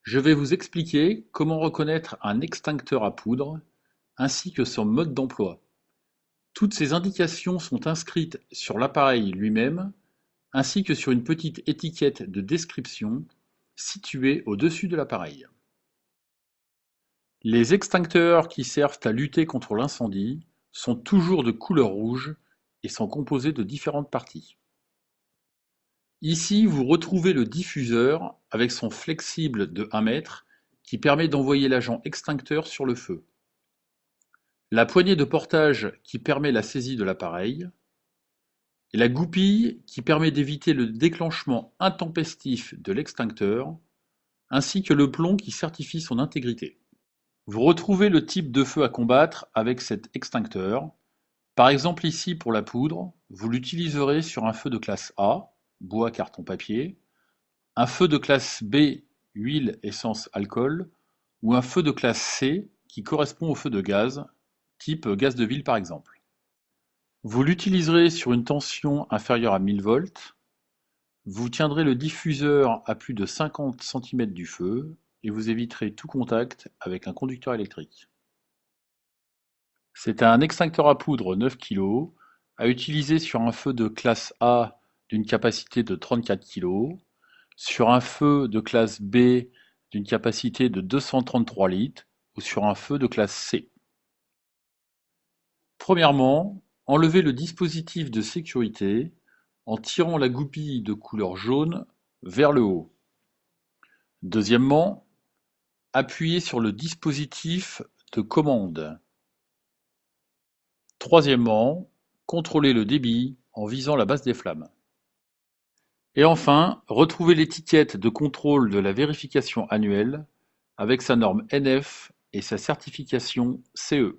Je vais vous expliquer comment reconnaître un extincteur à poudre ainsi que son mode d'emploi. Toutes ces indications sont inscrites sur l'appareil lui-même ainsi que sur une petite étiquette de description située au-dessus de l'appareil. Les extincteurs qui servent à lutter contre l'incendie sont toujours de couleur rouge et sont composés de différentes parties. Ici, vous retrouvez le diffuseur avec son flexible de 1 mètre qui permet d'envoyer l'agent extincteur sur le feu. La poignée de portage qui permet la saisie de l'appareil, et la goupille qui permet d'éviter le déclenchement intempestif de l'extincteur, ainsi que le plomb qui certifie son intégrité. Vous retrouvez le type de feu à combattre avec cet extincteur. Par exemple ici pour la poudre, vous l'utiliserez sur un feu de classe A, bois, carton, papier, un feu de classe B, huile, essence, alcool, ou un feu de classe C qui correspond au feu de gaz, type gaz de ville par exemple. Vous l'utiliserez sur une tension inférieure à 1000 volts. Vous tiendrez le diffuseur à plus de 50 cm du feu et vous éviterez tout contact avec un conducteur électrique. C'est un extincteur à poudre 9 kg à utiliser sur un feu de classe A d'une capacité de 34 kg, sur un feu de classe B d'une capacité de 233 litres ou sur un feu de classe C. Premièrement, enlevez le dispositif de sécurité en tirant la goupille de couleur jaune vers le haut. Deuxièmement, appuyez sur le dispositif de commande. Troisièmement, contrôlez le débit en visant la base des flammes. Et enfin, retrouvez l'étiquette de contrôle de la vérification annuelle avec sa norme NF et sa certification CE.